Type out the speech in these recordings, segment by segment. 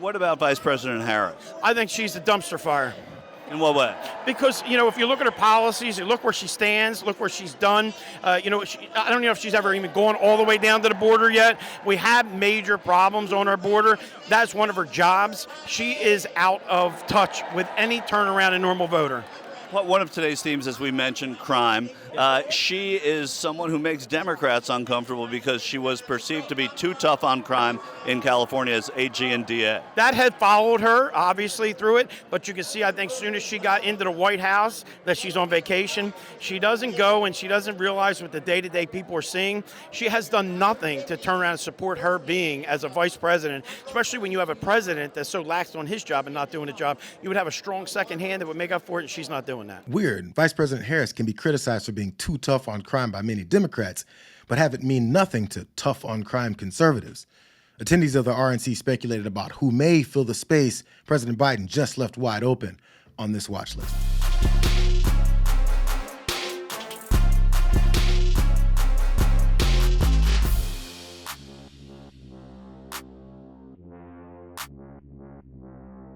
What about Vice President Harris? I think she's a dumpster fire. In what way? Because, if you look at her policies, you look where she stands, look where she's done. I don't know if she's ever even gone all the way down to the border yet. We have major problems on our border. That's one of her jobs. She is out of touch with any turnaround in normal voter. One of today's themes, as we mentioned, crime. She is someone who makes Democrats uncomfortable because she was perceived to be too tough on crime in California as AG and DA. That had followed her, obviously, through it. But you can see, I think, as soon as she got into the White House, that she's on vacation. She doesn't go and she doesn't realize what the day-to-day people are seeing. She has done nothing to turn around and support her being as a vice president, especially when you have a president that's so lax on his job and not doing the job. You would have a strong second hand that would make up for it, and she's not doing that. Weird. Vice President Harris can be criticized for being too tough on crime by many Democrats, but have it mean nothing to tough on crime conservatives. Attendees of the RNC speculated about who may fill the space President Biden just left wide open on this watch list.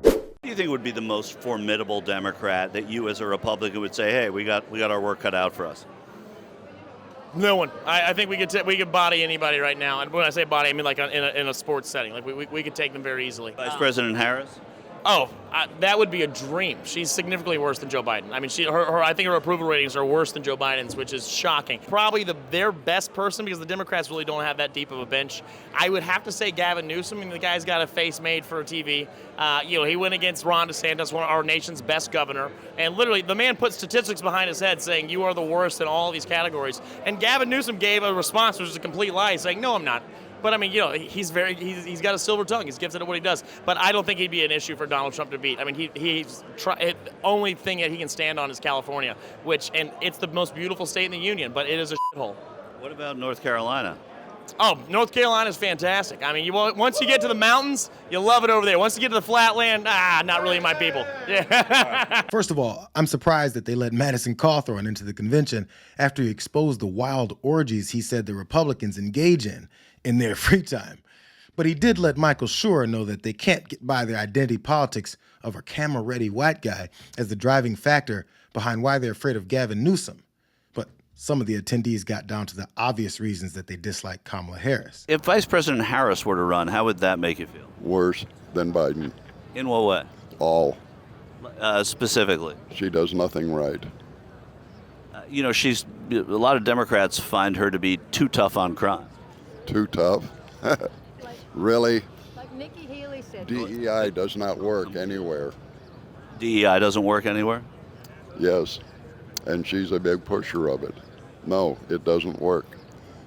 Who do you think would be the most formidable Democrat that you as a Republican would say, hey, we got our work cut out for us? No one. I think we could body anybody right now. And when I say body, I mean like in a sports setting. Like we could take them very easily. Vice President Harris? That would be a dream. She's significantly worse than Joe Biden. I mean, I think her approval ratings are worse than Joe Biden's, which is shocking. Probably their best person, because the Democrats really don't have that deep of a bench. I would have to say Gavin Newsom. I mean, the guy's got a face made for TV. He went against Ron DeSantis, one of our nation's best governor, and literally the man put statistics behind his head saying you are the worst in all of these categories. And Gavin Newsom gave a response which was a complete lie, saying, no, I'm not. But I mean, he's got a silver tongue. He's gifted at what he does. But I don't think he'd be an issue for Donald Trump to beat. I mean, the only thing that he can stand on is California, and it's the most beautiful state in the union, but it is a shithole. What about North Carolina? Oh, North Carolina's fantastic. I mean, once you get to the mountains, you love it over there. Once you get to the flatland, not really my people. Yeah. First of all, I'm surprised that they let Madison Cawthorn into the convention after he exposed the wild orgies he said the Republicans engage in their free time. But he did let Michael Schur know that they can't get by the identity politics of a camera-ready white guy as the driving factor behind why they're afraid of Gavin Newsom. But some of the attendees got down to the obvious reasons that they dislike Kamala Harris. If Vice President Harris were to run, how would that make you feel? Worse than Biden. In what way? All. Specifically? She does nothing right. A lot of Democrats find her to be too tough on crime. Too tough? Really? Like Nikki Haley said. DEI does not work anywhere. DEI doesn't work anywhere? Yes, and she's a big pusher of it. No, it doesn't work.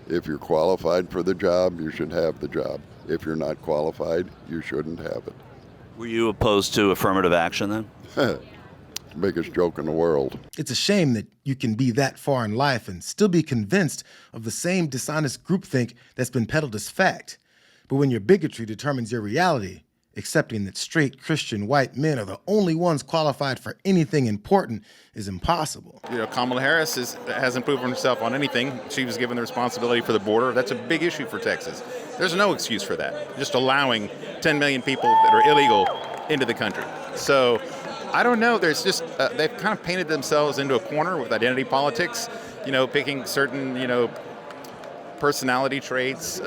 If you're qualified for the job, you should have the job. If you're not qualified, you shouldn't have it. Were you opposed to affirmative action then? Biggest joke in the world. It's a shame that you can be that far in life and still be convinced of the same dishonest groupthink that's been peddled as fact. But when your bigotry determines your reality, accepting that straight Christian white men are the only ones qualified for anything important is impossible. Kamala Harris hasn't proven herself on anything. She was given the responsibility for the border. That's a big issue for Texas. There's no excuse for that. Just allowing 10 million people that are illegal into the country. So I don't know. There's just they've kind of painted themselves into a corner with identity politics. Picking certain personality traits,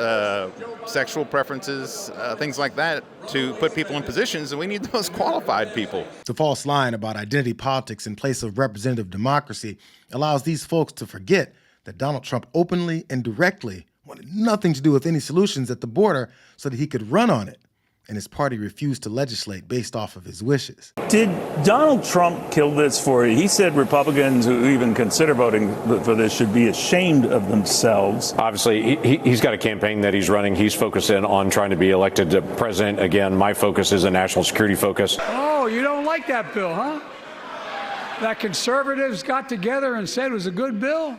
sexual preferences, things like that, to put people in positions, and we need the most qualified people. The false line about identity politics in place of representative democracy allows these folks to forget that Donald Trump openly and directly wanted nothing to do with any solutions at the border so that he could run on it. And his party refused to legislate based off of his wishes. Did Donald Trump kill this for you? He said Republicans who even consider voting for this should be ashamed of themselves. Obviously, he's got a campaign that he's running. He's focused in on trying to be elected to president. Again, my focus is a national security focus. Oh, you don't like that bill, huh? That conservatives got together and said it was a good bill?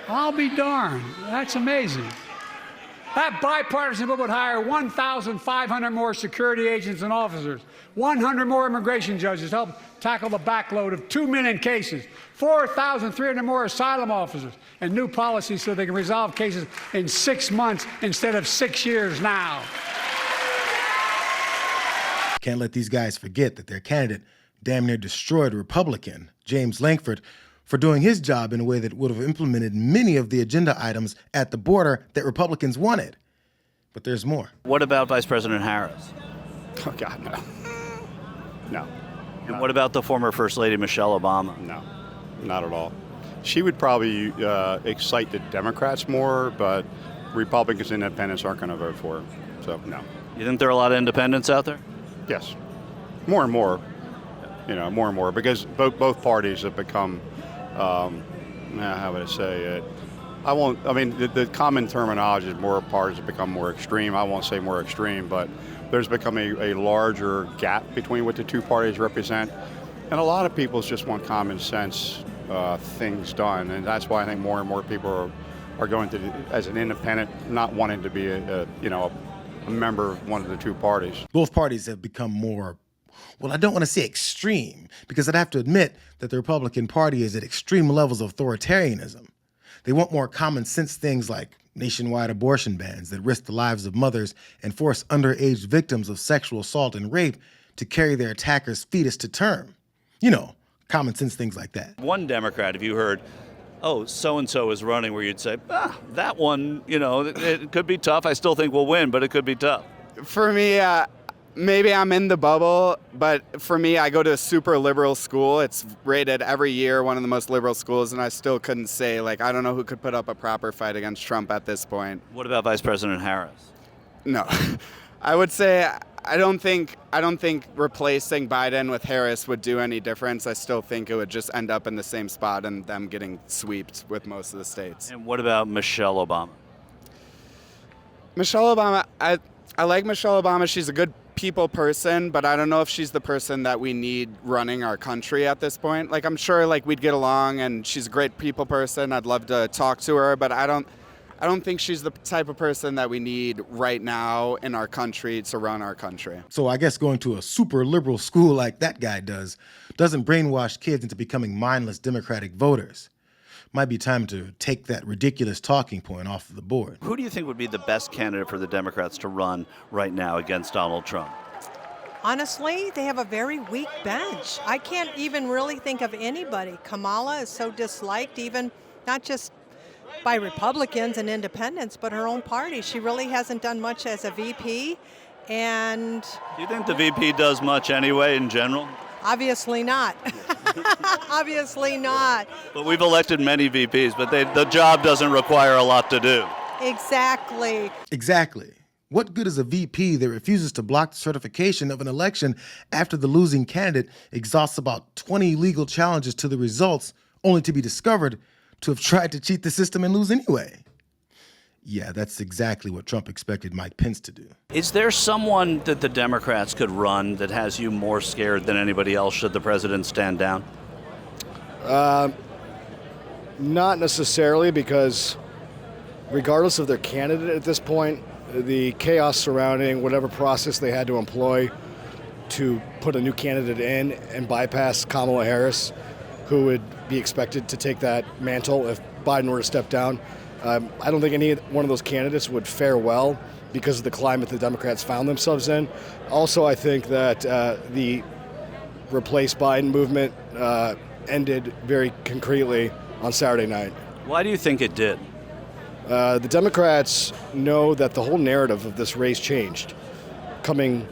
I'll be darned. That's amazing. That bipartisan bill would hire 1,500 more security agents and officers, 100 more immigration judges to help tackle the backload of 2 million cases, 4,300 more asylum officers, and new policies so they can resolve cases in 6 months instead of 6 years now. Can't let these guys forget that their candidate damn near destroyed a Republican, James Lankford, for doing his job in a way that would have implemented many of the agenda items at the border that Republicans wanted. But there's more. What about Vice President Harris? Oh, God, no. No. And what about the former First Lady Michelle Obama? No, not at all. She would probably excite the Democrats more, but Republicans and independents aren't going to vote for her. So, no. You think there are a lot of independents out there? Yes. More and more. More and more, because both parties have become, how would I say it? The common terminology is more parties have become more extreme. I won't say more extreme, but there's become a larger gap between what the two parties represent. And a lot of people just want common sense things done. And that's why I think more and more people are going to, as an independent, not wanting to be a member of one of the two parties. Both parties have become more, well, I don't want to say extreme, because I'd have to admit that the Republican Party is at extreme levels of authoritarianism. They want more common sense things like nationwide abortion bans that risk the lives of mothers and force underage victims of sexual assault and rape to carry their attacker's fetus to term. Common sense things like that. One Democrat, if you heard, oh, so-and-so is running, where you'd say, that one, it could be tough. I still think we'll win, but it could be tough. For me, maybe I'm in the bubble, but for me, I go to a super liberal school. It's rated every year one of the most liberal schools, and I still couldn't say, I don't know who could put up a proper fight against Trump at this point. What about Vice President Harris? No. I would say I don't think replacing Biden with Harris would do any difference. I still think it would just end up in the same spot and them getting swept with most of the states. And what about Michelle Obama? Michelle Obama, I like Michelle Obama. She's a good people person, but I don't know if she's the person that we need running our country at this point. I'm sure we'd get along, and she's a great people person. I'd love to talk to her, but I don't think she's the type of person that we need right now in our country to run our country. So I guess going to a super liberal school like that guy doesn't brainwash kids into becoming mindless Democratic voters. Might be time to take that ridiculous talking point off of the board. Who do you think would be the best candidate for the Democrats to run right now against Donald Trump? Honestly, they have a very weak bench. I can't even really think of anybody. Kamala is so disliked, even not just by Republicans and independents, but her own party. She really hasn't done much as a VP. And do you think the VP does much anyway in general? Obviously not. Obviously not. But we've elected many VPs, but the job doesn't require a lot to do. Exactly. Exactly. What good is a VP that refuses to block the certification of an election after the losing candidate exhausts about 20 legal challenges to the results, only to be discovered to have tried to cheat the system and lose anyway? Yeah, that's exactly what Trump expected Mike Pence to do. Is there someone that the Democrats could run that has you more scared than anybody else should the president stand down? Not necessarily, because regardless of their candidate at this point, the chaos surrounding whatever process they had to employ to put a new candidate in and bypass Kamala Harris, who would be expected to take that mantle if Biden were to step down. I don't think any one of those candidates would fare well because of the climate the Democrats found themselves in. Also, I think that the replace Biden movement ended very concretely on Saturday night. Why do you think it did? The Democrats know that the whole narrative of this race changed, coming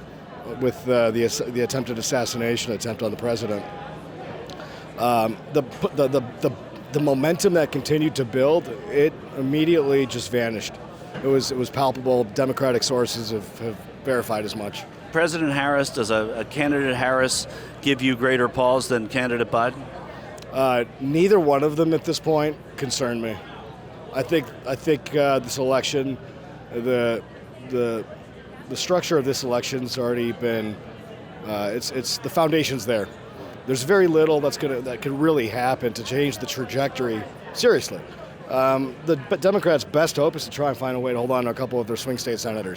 with the attempted assassination attempt on the president. The momentum that continued to build, it immediately just vanished. It was palpable. Democratic sources have verified as much. President Harris, does a candidate Harris give you greater pause than candidate Biden? Neither one of them at this point concern me. I think this election, the structure of this election's already been, it's the foundation's there. There's very little that could really happen to change the trajectory. Seriously. The Democrats' best hope is to try and find a way to hold on to a couple of their swing state senators.